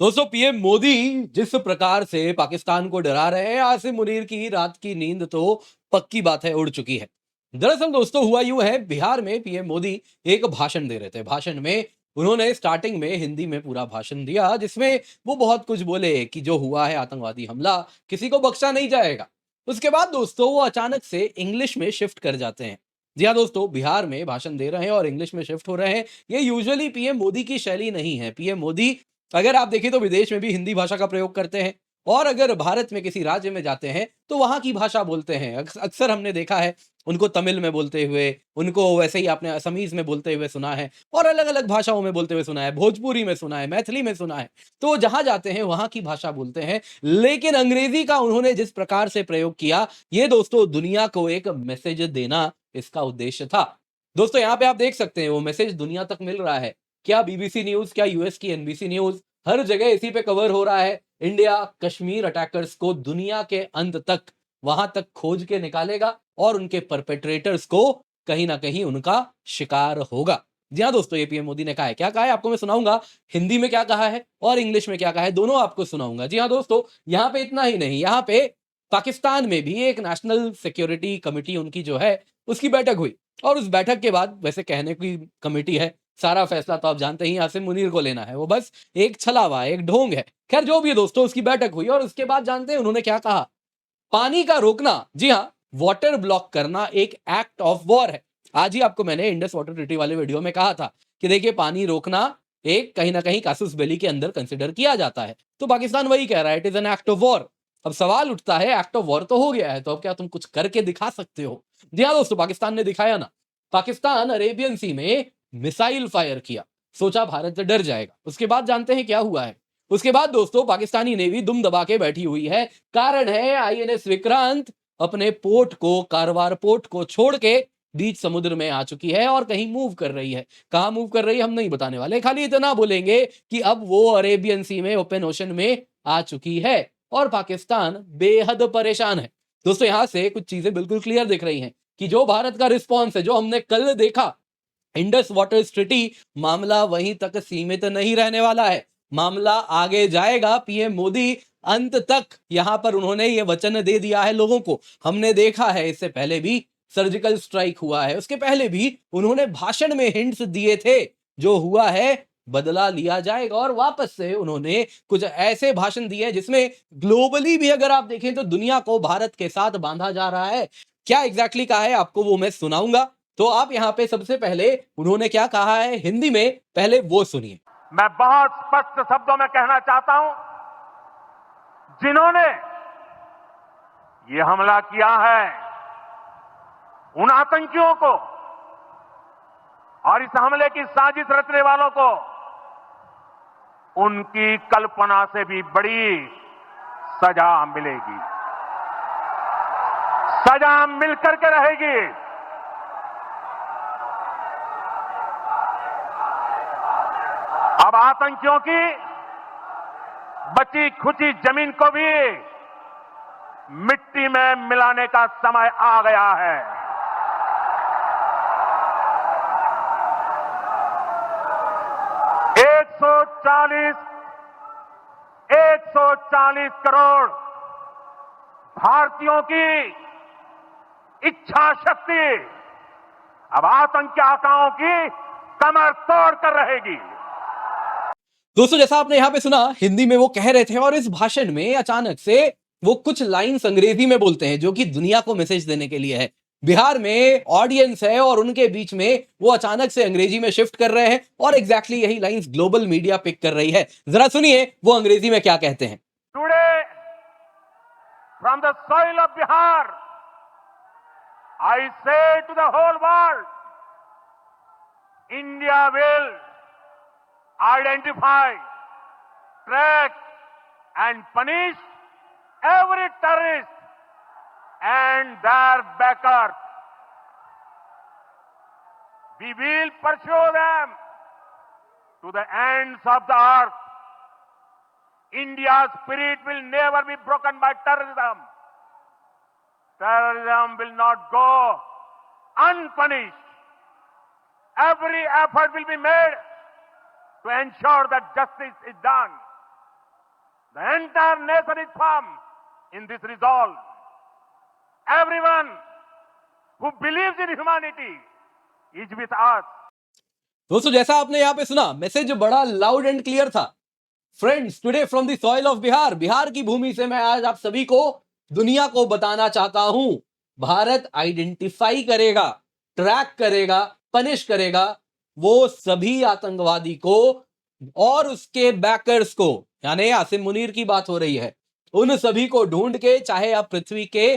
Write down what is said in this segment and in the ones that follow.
दोस्तों पीएम मोदी जिस प्रकार से पाकिस्तान को डरा रहे हैं, आसिम मुनीर की रात की नींद तो पक्की बात है उड़ चुकी है। दरअसल दोस्तों हुआ यूं है, बिहार में पीएम मोदी एक भाषण दे रहे थे। भाषण में उन्होंने स्टार्टिंग में हिंदी में पूरा भाषण दिया, जिसमें वो बहुत कुछ बोले कि जो हुआ है आतंकवादी हमला, किसी को बख्शा नहीं जाएगा। उसके बाद दोस्तों वो अचानक से इंग्लिश में शिफ्ट कर जाते हैं। जी हाँ दोस्तों, बिहार में भाषण दे रहे हैं और इंग्लिश में शिफ्ट हो रहे हैं। ये यूजुअली पीएम मोदी की शैली नहीं है। पीएम मोदी अगर आप देखें तो विदेश में भी हिंदी भाषा का प्रयोग करते हैं, और अगर भारत में किसी राज्य में जाते हैं तो वहां की भाषा बोलते हैं। अक्सर हमने देखा है उनको तमिल में बोलते हुए, उनको वैसे ही आपने असमीज में बोलते हुए सुना है, और अलग अलग भाषाओं में बोलते हुए सुना है, भोजपुरी में सुना है, मैथिली में सुना है। तो जहां जाते हैं वहां की भाषा बोलते हैं। लेकिन अंग्रेजी का उन्होंने जिस प्रकार से प्रयोग किया, ये दोस्तों दुनिया को एक मैसेज देना इसका उद्देश्य था। दोस्तों यहाँ पे आप देख सकते हैं वो मैसेज दुनिया तक मिल रहा है। क्या बीबीसी न्यूज, क्या यूएस की एनबीसी न्यूज, हर जगह इसी पे कवर हो रहा है। इंडिया कश्मीर अटैकर्स को दुनिया के अंत तक, वहां तक खोज के निकालेगा और उनके परपेट्रेटर्स को कहीं ना कहीं उनका शिकार होगा। जी हाँ दोस्तों, ये पीएम मोदी ने कहा है। क्या कहा है आपको मैं सुनाऊंगा। हिंदी में क्या कहा है और इंग्लिश में क्या कहा है, दोनों आपको सुनाऊंगा। जी हाँ दोस्तों, यहाँ पे इतना ही नहीं, यहाँ पे पाकिस्तान में भी एक नेशनल सिक्योरिटी कमिटी उनकी जो है उसकी बैठक हुई। और उस बैठक के बाद, वैसे कहने की कमेटी है, सारा फैसला तो आप जानते ही आसिम मुनीर को लेना है, वो बस एक छलावा है, एक ढोंग है। खैर जो भी है दोस्तों, उसकी बैठक हुई और उसके बाद जानते हैं उन्होंने क्या कहा। पानी का रोकना, जी हाँ, वाटर ब्लॉक करना एक एक्ट ऑफ वॉर है। आज ही आपको मैंने इंडस वाटर ट्रीटी वाले वीडियो में कहा था कि देखिए पानी रोकना एक कहीं ना कहीं कासूस बेली के अंदर कंसिडर किया जाता है। तो पाकिस्तान वही कह रहा है, it is an act of war. अब सवाल उठता है, एक्ट ऑफ वॉर तो हो गया है, तो अब क्या तुम कुछ करके दिखा सकते हो। जी हाँ दोस्तों, पाकिस्तान ने दिखाया ना। पाकिस्तान अरेबियन सी में मिसाइल फायर किया, सोचा भारत डर जाएगा। उसके बाद जानते हैं क्या हुआ है। उसके बाद दोस्तों पाकिस्तानी नेवी दुम दबा के बैठी हुई है। कारण है आईएनएस विक्रांत अपने पोर्ट को, कारवार पोर्ट को छोड़ के बीच समुद्र में आ चुकी है और कहीं मूव कर रही है। कहां मूव कर रही है हम नहीं बताने वाले, खाली इतना बोलेंगे कि अब वो अरेबियन सी में, ओपन ओशन में आ चुकी है और पाकिस्तान बेहद परेशान है। दोस्तों यहां से कुछ चीजें बिल्कुल क्लियर दिख रही हैं कि जो भारत का रिस्पॉन्स है, जो हमने कल देखा इंडस वाटर ट्रीटी, मामला वहीं तक सीमित नहीं रहने वाला है, मामला आगे जाएगा। पीएम मोदी अंत तक, यहां पर उन्होंने ये वचन दे दिया है लोगों को। हमने देखा है इससे पहले भी सर्जिकल स्ट्राइक हुआ है, उसके पहले भी उन्होंने भाषण में हिंट्स दिए थे। जो हुआ है बदला लिया जाएगा, और वापस से उन्होंने कुछ ऐसे भाषण दिए जिसमें ग्लोबली भी अगर आप देखें तो दुनिया को भारत के साथ बांधा जा रहा है। क्या एग्जैक्टली कहा है आपको वो मैं सुनाऊंगा। तो आप यहां पे सबसे पहले उन्होंने क्या कहा है हिंदी में, पहले वो सुनिए। मैं बहुत स्पष्ट शब्दों में कहना चाहता हूं, जिन्होंने ये हमला किया है, उन आतंकियों को और इस हमले की साजिश रचने वालों को उनकी कल्पना से भी बड़ी सजा मिलेगी। सजा मिलकर के रहेगी। अब आतंकियों की बची खुची जमीन को भी मिट्टी में मिलाने का समय आ गया है। एक सौ चालीस करोड़ भारतीयों की इच्छा शक्ति अब आतंकी आकाओं की कमर तोड़ कर रहेगी। दोस्तों जैसा आपने यहां पे सुना, हिंदी में वो कह रहे थे और इस भाषण में अचानक से वो कुछ लाइंस अंग्रेजी में बोलते हैं, जो कि दुनिया को मैसेज देने के लिए है। बिहार में ऑडियंस है और उनके बीच में वो अचानक से अंग्रेजी में शिफ्ट कर रहे हैं, और एग्जैक्टली यही लाइंस ग्लोबल मीडिया पिक कर रही है। जरा सुनिए वो अंग्रेजी में क्या कहते हैं। Today from the soil of Bihar I say to the whole world, India will identify, track and punish every terrorist and their backers. We will pursue them to the ends of the earth. India's spirit will never be broken by terrorism. Terrorism will not go unpunished. Every effort will be made to ensure that justice is done. The entire nation is firm in this resolve. Everyone who believes in humanity is with us. दोस्तों जैसा आपने यहां पे सुना, message बड़ा loud and clear था। Friends, today from the soil of Bihar, Bihar की भूमि से मैं आज आप सभी को, दुनिया को बताना चाहता हूं, भारत आइडेंटिफाई करेगा, ट्रैक करेगा, पनिश करेगा वो सभी आतंकवादी को और उसके बैकर्स को, यानी आसिम मुनीर की बात हो रही है, उन सभी को ढूंढ के, चाहे आप पृथ्वी के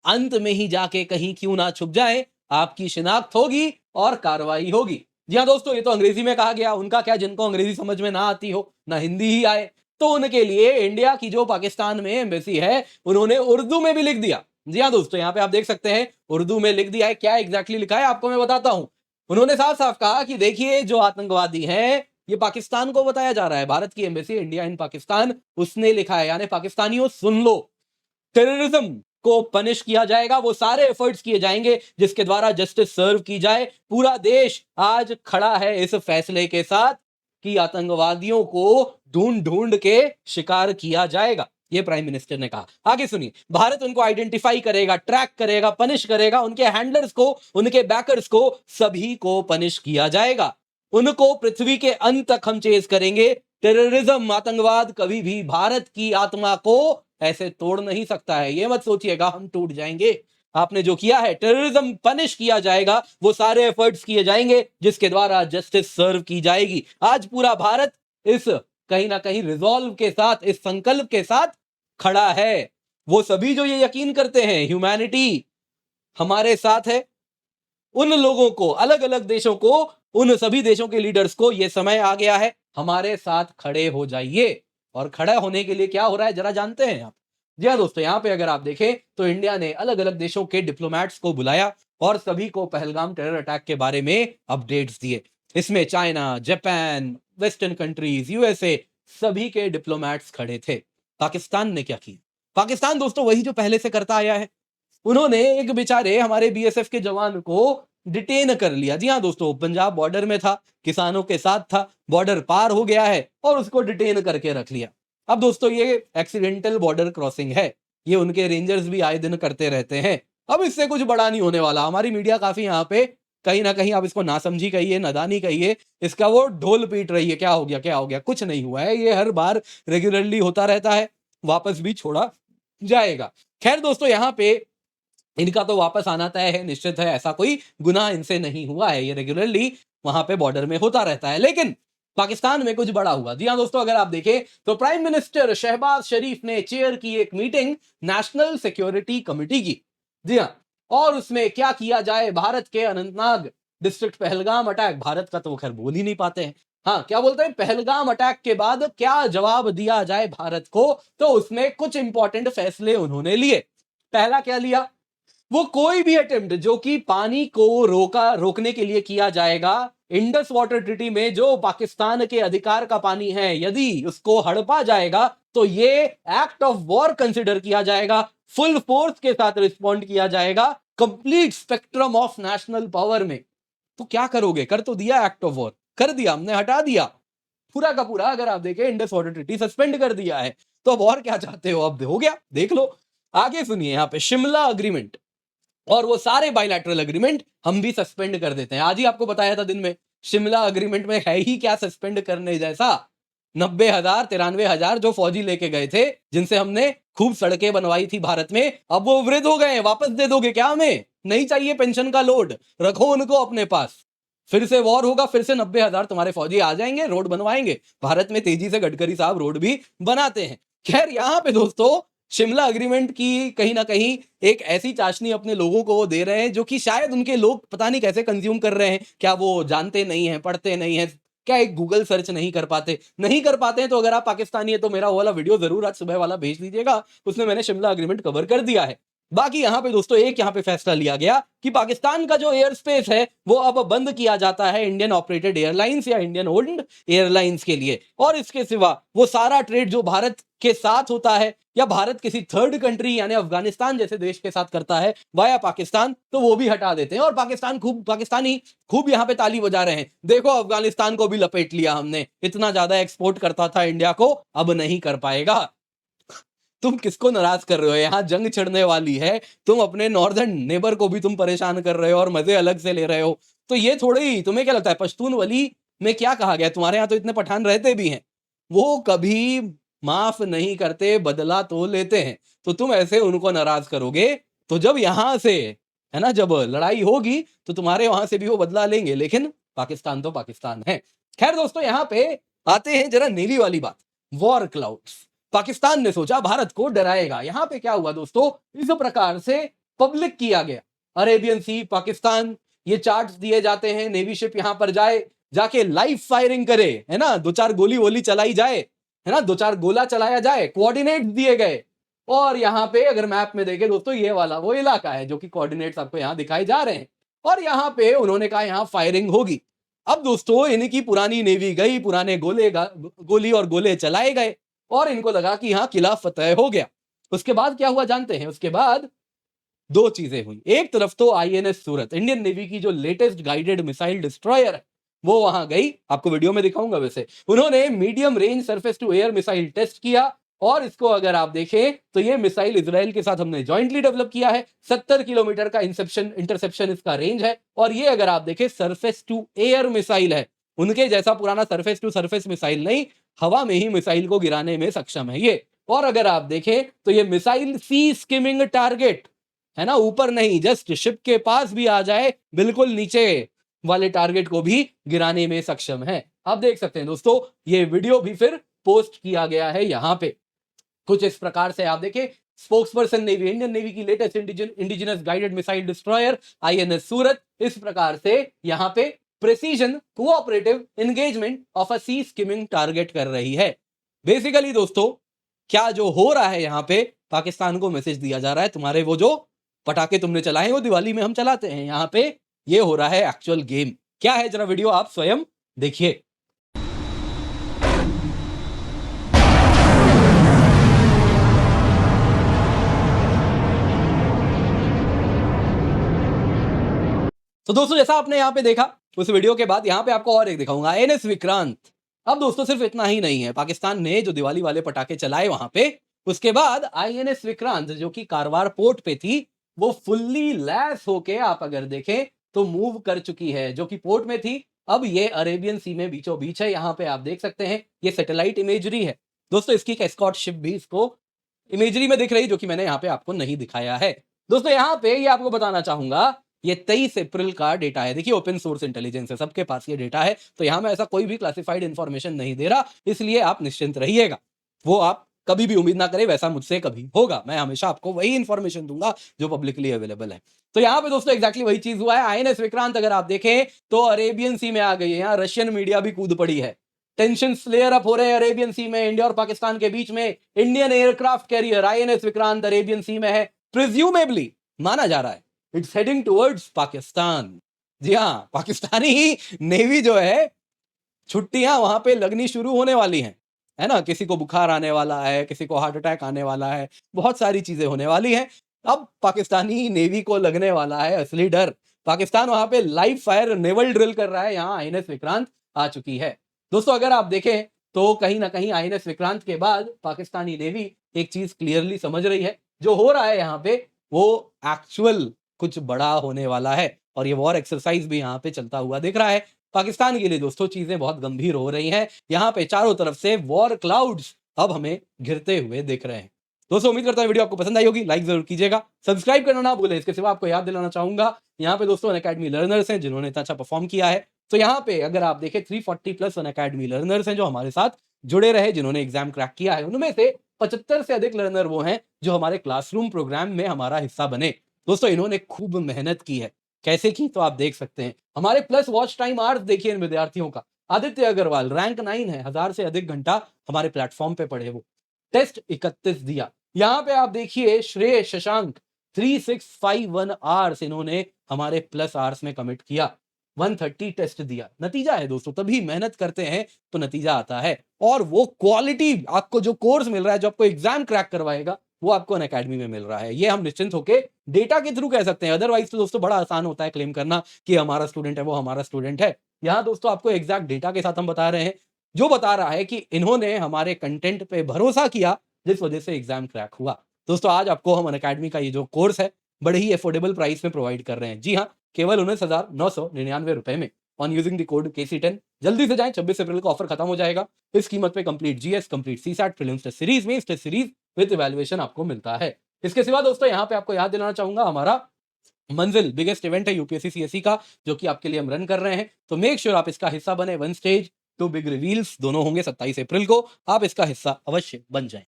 अंत में ही जाके कहीं क्यों ना छुप जाएं, आपकी शिनाख्त होगी और कार्रवाई होगी। जी हाँ दोस्तों, ये तो अंग्रेजी में कहा गया, उनका क्या, जिनको अंग्रेजी समझ में ना आती हो, ना हिंदी ही आए, तो उनके लिए इंडिया की जो पाकिस्तान में एम्बेसी है, उन्होंने उर्दू में भी लिख दिया। जी हाँ दोस्तों, यहाँ पे आप देख सकते हैं, उर्दू में लिख दिया है। क्या एग्जैक्टली लिखा है आपको मैं बताता हूं। उन्होंने साफ साफ कहा कि देखिए, जो आतंकवादी हैं, ये पाकिस्तान को बताया जा रहा है, भारत की एम्बेसी इंडिया इन पाकिस्तान, उसने लिखा है, यानी पाकिस्तानियों सुन लो, टेररिज्म को पनिश किया जाएगा, वो सारे एफर्ट्स किए जाएंगे जिसके द्वारा जस्टिस सर्व की जाए। पूरा देश आज खड़ा है इस फैसले के साथ कि आतंकवादियों को ढूंढ ढूंढ के शिकार किया जाएगा, ये प्राइम मिनिस्टर ने कहा। आगे सुनिए, भारत उनको आइडेंटिफाई करेगा, ट्रैक करेगा, पनिश करेगा, उनके हैंडलर्स को, उनके बैकर्स को, सभी को पनिश किया जाएगा, उनको पृथ्वी के अंत तक हम चेज करेंगे। टेररिज्म, आतंकवाद कभी भी भारत की आत्मा को ऐसे तोड़ नहीं सकता है। ये मत सोचिएगा हम टूट जाएंगे। आपने जो किया है, टेररिज्म पनिश किया जाएगा, वो सारे एफर्ट्स किए जाएंगे जिसके द्वारा जस्टिस सर्व की जाएगी। आज पूरा भारत इस कहीं ना कहीं रिजॉल्व के साथ, इस संकल्प के साथ खड़ा है। वो सभी जो ये यकीन करते हैं ह्यूमैनिटी हमारे साथ है, उन लोगों को, अलग अलग देशों को, उन सभी देशों के लीडर्स को ये समय आ गया है, हमारे साथ खड़े हो जाइए। और खड़ा होने के लिए क्या हो रहा है जरा जानते हैं आप। जी हाँ दोस्तों, यहां पे अगर आप देखें तो इंडिया ने अलग अलग देशों के डिप्लोमैट्स को बुलाया और सभी को पहलगाम टेरर अटैक के बारे में अपडेट्स दिए। इसमें China, Japan, western countries, USA, सभी के डिप्लोमैट्स खड़े थे। पाकिस्तान ने क्या किया? पाकिस्तान दोस्तों वही जो पहले से करता आया है। उन्होंने एक बेचारे हमारे बीएसएफ के जवान को डिटेन कर लिया। जी हाँ दोस्तों, पंजाब बॉर्डर में था, किसानों के साथ था, बॉर्डर पार हो गया है और उसको डिटेन करके रख लिया। अब दोस्तों ये एक्सीडेंटल बॉर्डर क्रॉसिंग है, ये उनके रेंजर्स भी आए दिन करते रहते हैं। अब इससे कुछ बड़ा नहीं होने वाला। हमारी मीडिया काफी यहाँ पे कहीं ना कहीं, आप इसको नासमझी कहिए, नादानी कहिए, इसका वो ढोल पीट रही है, क्या हो गया, क्या हो गया, कुछ नहीं हुआ है, ये हर बार रेगुलरली होता रहता है, वापस भी छोड़ा जाएगा। खैर दोस्तों, यहाँ पे इनका तो वापस आना तय है, निश्चित है, ऐसा कोई गुनाह इनसे नहीं हुआ है, ये रेगुलरली वहां पे बॉर्डर में होता रहता है। लेकिन पाकिस्तान में कुछ बड़ा हुआ। जी हाँ दोस्तों, अगर आप देखें तो प्राइम मिनिस्टर शहबाज शरीफ ने चेयर की एक मीटिंग नेशनल सिक्योरिटी कमिटी की। जी हाँ, और उसमें क्या किया जाए, भारत के अनंतनाग डिस्ट्रिक्ट पहलगाम अटैक, भारत का तो वो खैर बोल ही नहीं पाते हैं, हाँ क्या बोलते हैं, पहलगाम अटैक के बाद क्या जवाब दिया जाए भारत को, तो उसमें कुछ इंपॉर्टेंट फैसले उन्होंने लिए। पहला क्या लिया, वो कोई भी अटेम्प्ट जो कि पानी को रोकने के लिए किया जाएगा, इंडस वाटर ट्रीटी में जो पाकिस्तान के अधिकार का पानी है, यदि उसको हड़पा जाएगा तो ये एक्ट ऑफ वॉर कंसिडर किया जाएगा, फुल फोर्स के साथ रिस्पॉन्ड किया जाएगा, complete spectrum of national power में। तो क्या करोगे, कर तो दिया, एक्ट ऑफ वॉर कर दिया, हमने हटा दिया पूरा का पूरा। अगर आप देखें, इंडस वाटर ट्रीटी सस्पेंड कर दिया है, तो अब और क्या चाहते हो, अब हो गया, देख लो। आगे सुनिए, यहाँ पे शिमला अग्रीमेंट और वो सारे बायलैटरल अग्रीमेंट हम भी सस्पेंड कर देते हैं। आज ही आपको बताया था दिन में, शिमला अग्रीमेंट में है ही क्या सस्पेंड करने जैसा। 90,000 93,000 जो फौजी लेके गए थे, जिनसे हमने खूब सड़कें बनवाई थी भारत में, अब वो वृद्ध हो गए, वापस दे दोगे क्या हमें? नहीं चाहिए पेंशन का लोड, रखो उनको अपने पास। फिर से वॉर होगा, फिर से 90,000 तुम्हारे फौजी आ जाएंगे, रोड बनवाएंगे। भारत में तेजी से गडकरी साहब रोड भी बनाते हैं। खैर, यहां पे दोस्तों शिमला अग्रीमेंट की कहीं ना कहीं एक ऐसी चाशनी अपने लोगों को वो दे रहे हैं, जो कि शायद उनके लोग पता नहीं कैसे कंज्यूम कर रहे हैं। क्या वो जानते नहीं हैं, पढ़ते नहीं हैं, क्या एक गूगल सर्च नहीं कर पाते? नहीं कर पाते हैं तो अगर आप पाकिस्तानी है तो मेरा वो वाला वीडियो जरूर आज सुबह वाला भेज दीजिएगा, उसमें मैंने शिमला अग्रीमेंट कवर कर दिया है। बाकी यहां पे दोस्तों एक यहां पे फैसला लिया गया कि पाकिस्तान का जो एयर स्पेस है वो अब बंद किया जाता है इंडियन ऑपरेटेड एयरलाइंस या इंडियन ओन्ड एयरलाइंस के लिए। और इसके सिवा वो सारा ट्रेड जो भारत के साथ होता है या भारत किसी थर्ड कंट्री यानी अफगानिस्तान जैसे देश के साथ करता है वाया पाकिस्तान, तो वो भी हटा देते हैं। और पाकिस्तानी खूब यहां पे ताली बजा रहे हैं, देखो अफगानिस्तान को भी लपेट लिया हमने, इतना ज्यादा एक्सपोर्ट करता था इंडिया को, अब नहीं कर पाएगा। तुम किसको नाराज कर रहे हो? यहाँ जंग छिड़ने वाली है, तुम अपने नॉर्दर्न नेबर को भी तुम परेशान कर रहे हो और मजे अलग से ले रहे हो। तो ये थोड़ी, तुम्हें क्या लगता है पश्तून वली में क्या कहा गया? तुम्हारे यहाँ तो इतने पठान रहते भी हैं, वो कभी माफ नहीं करते, बदला तो लेते हैं। तो तुम ऐसे उनको नाराज करोगे तो जब यहाँ से, है ना, जब लड़ाई होगी तो तुम्हारे वहां से भी वो बदला लेंगे। लेकिन पाकिस्तान तो पाकिस्तान है। खैर दोस्तों, यहाँ पे आते हैं जरा नेवी वाली बात, वॉर क्लाउड्स। पाकिस्तान ने सोचा भारत को डराएगा। यहाँ पे क्या हुआ दोस्तों, इस प्रकार से पब्लिक किया गया अरेबियन सी, पाकिस्तान, ये चार्ट्स दिए जाते हैं, नेवी शिप यहाँ पर जाए, जाके लाइव फायरिंग करे, है ना, दो चार गोली वोली चलाई जाए, है ना, दो चार गोला चलाया जाए, कोऑर्डिनेट दिए गए। और यहाँ पे अगर मैप में देखें दोस्तों, ये वाला वो इलाका है जो कि कोऑर्डिनेट्स आपको यहाँ दिखाए जा रहे हैं, और यहाँ पे उन्होंने कहा यहाँ फायरिंग होगी। अब दोस्तों इनकी पुरानी नेवी गई, पुराने गोली और गोले चलाए गए, और इनको लगा कि यहाँ किला फतेह हो गया। उसके बाद क्या हुआ जानते हैं? उसके बाद दो चीजें हुई। एक तरफ तो आईएनएस सूरत, इंडियन नेवी की जो लेटेस्ट गाइडेड मिसाइल डिस्ट्रॉयर है, वो वहां गई, आपको वीडियो में दिखाऊंगा। वैसे उन्होंने medium range surface to air missile test किया, और इसको अगर आप देखें तो ये मिसाइल इजराइल के साथ हमने जॉइंटली डेवलप किया है। 70 किलोमीटर का इंटरसेप्शन इसका रेंज है, और ये अगर आप देखें सरफेस टू एयर मिसाइल है। उनके जैसा पुराना सरफेस टू सरफेस मिसाइल नहीं, हवा में ही मिसाइल को गिराने में सक्षम है ये। और अगर आप देखें तो ये मिसाइल सी स्किमिंग टारगेट, है ना, ऊपर नहीं, जस्ट शिप के पास भी आ जाए, बिल्कुल नीचे वाले टारगेट को भी गिराने में सक्षम है। आप देख सकते हैं दोस्तों, ये वीडियो भी फिर पोस्ट किया गया है यहाँ पे कुछ इस प्रकार से। आप देखें, स्पोक्सपर्सन नेवी, इंडियन नेवी की latest indigenous guided missile destroyer INS Surat, इस प्रकार से यहाँ पे precision cooperative engagement of a sea skimming target कर रही है। बेसिकली दोस्तों क्या जो हो रहा है यहाँ पे, पाकिस्तान को मैसेज दिया जा रहा है, तुम्हारे वो जो पटाखे तुमने चलाए वो दिवाली में हम चलाते हैं, यहाँ पे ये हो रहा है एक्चुअल गेम। क्या है जरा वीडियो आप स्वयं देखिए। तो दोस्तों जैसा आपने यहाँ पे देखा, उस वीडियो के बाद यहाँ पे आपको और एक दिखाऊंगा, एनएस विक्रांत। अब दोस्तों सिर्फ इतना ही नहीं है, पाकिस्तान ने जो दिवाली वाले पटाखे चलाए वहां पे, उसके बाद आईएनएस विक्रांत जो कि कारवार पोर्ट पे थी, वो फुल्ली लैस होके आप अगर देखें तो मूव कर चुकी है। जो कि पोर्ट में थी, अब ये अरेबियन सी में बीचों बीच है। यहाँ पे आप देख सकते हैं, ये सैटेलाइट इमेजरी है दोस्तों, इसकी एक एस्कॉर्ट शिप भी इसको इमेजरी में दिख रही, जो कि मैंने यहाँ पे आपको नहीं दिखाया है। दोस्तों यहाँ पे ये आपको बताना चाहूंगा, ये 23 अप्रैल का डेटा है। देखिए ओपन सोर्स इंटेलिजेंस है, सबके पास ये डेटा है, तो यहां मैं ऐसा कोई भी क्लासिफाइड इंफॉर्मेशन नहीं दे रहा, इसलिए आप निश्चिंत रहिएगा। वो आप कभी भी उम्मीद ना करें वैसा मुझसे कभी होगा। मैं हमेशा आपको वही इंफॉर्मेशन दूंगा जो पब्लिकली अवेलेबल है। तो यहाँ पे दोस्तों एग्जैक्टली वही चीज हुआ है। आईएनएस विक्रांत अगर आप देखें तो अरेबियन सी में आ गई है, यहाँ रशियन मीडिया भी कूद पड़ी है। टेंशन फ्लेयर अप हो रहे हैं अरेबियन सी में, इंडिया और पाकिस्तान के बीच में। Indian aircraft carrier INS Vikrant Arabian sea में है, प्रिज्यूमेबली माना जा रहा है इट्स हेडिंग टुवर्ड्स पाकिस्तान। जी हाँ, पाकिस्तानी ही नेवी जो है, छुट्टियां वहां पे लगनी शुरू होने वाली हैं, है ना। किसी को बुखार आने वाला है, किसी को हार्ट अटैक आने वाला है, बहुत सारी चीजें होने वाली हैं। अब पाकिस्तानी नेवी को लगने वाला है असली डर। पाकिस्तान वहां पे लाइव फायर नेवल ड्रिल कर रहा है, यहाँ आईएनएस विक्रांत आ चुकी है। दोस्तों अगर आप देखें तो कहीं ना कहीं आईएनएस विक्रांत के बाद पाकिस्तानी नेवी एक चीज क्लियरली समझ रही है, जो हो रहा है यहाँ पे वो एक्चुअल कुछ बड़ा होने वाला है, और ये वॉर एक्सरसाइज भी यहाँ पे चलता हुआ दिख रहा है। पाकिस्तान के लिए दोस्तों चीजें बहुत गंभीर हो रही हैं, यहाँ पे चारों तरफ से वॉर क्लाउड्स अब हमें घिरते हुए दिख रहे हैं। दोस्तों उम्मीद करता हूं वीडियो आपको पसंद आई होगी, लाइक जरूर कीजिएगा, सब्सक्राइब करना ना भूलें। इसके सिवा आपको याद दिलाना चाहूंगा, यहाँ पे दोस्तों अनअकैडमी लर्नर्स हैं जिन्होंने इतना अच्छा परफॉर्म किया है। तो यहाँ पे अगर आप देखें 340 प्लस अनअकैडमी लर्नर्स हैं जो हमारे साथ जुड़े रहे, जिन्होंने एग्जाम क्रैक किया है। उनमें से 75 से अधिक लर्नर वो हैं जो हमारे क्लासरूम प्रोग्राम में हमारा हिस्सा बने। दोस्तों इन्होंने खूब मेहनत की है, कैसे की तो आप देख सकते हैं। हमारे प्लस वॉच टाइम आवर्स देखिए इन विद्यार्थियों का। आदित्य अग्रवाल रैंक 9 है, 1000 से अधिक घंटा हमारे प्लेटफॉर्म पे पढ़े, वो टेस्ट 31 दिया। यहाँ पे आप देखिए श्रेय शशांक 3651 आवर्स इन्होंने हमारे प्लस आवर्स में कमिट किया, 130 टेस्ट दिया। नतीजा है दोस्तों, तभी मेहनत करते हैं तो नतीजा आता है, और वो क्वालिटी आपको जो कोर्स मिल रहा है, जो आपको एग्जाम क्रैक करवाएगा, वो आपको अनअकैडमी में मिल रहा है। ये हम निश्चिंत होके डेटा के थ्रू कह सकते हैं। अदरवाइज तो दोस्तों बड़ा आसान होता है क्लेम करना कि हमारा स्टूडेंट है, वो हमारा स्टूडेंट है। यहाँ दोस्तों आपको एग्जैक्ट डेटा के साथ हम बता रहे हैं, जो बता रहा है कि इन्होंने हमारे कंटेंट पे भरोसा किया, जिस वजह से एग्जाम क्रैक हुआ। दोस्तों आज आपको हम अनअकैडमी का ये जो कोर्स है बड़े ही अफोर्डेबल प्राइस में प्रोवाइड कर रहे हैं। जी हाँ, केवल 19,999 रुपए में on using the code KC10। जल्दी से जाएं, 26 अप्रैल को ऑफर खत्म हो जाएगा। इस कीमत पे complete GS, complete CSAT, prelims test series में टेस्ट सीरीज विद इवैल्यूएशन आपको मिलता है। इसके सिवा दोस्तों यहाँ पे आपको याद दिलाना चाहूंगा, हमारा मंजिल बिगेस्ट इवेंट है यूपीएससी CSE का, जो कि आपके लिए हम रन कर रहे हैं। तो मेक श्योर आप इसका हिस्सा बने। One stage two big reveals दोनों होंगे 27 अप्रैल को। आप इसका हिस्सा अवश्य बन जाएं।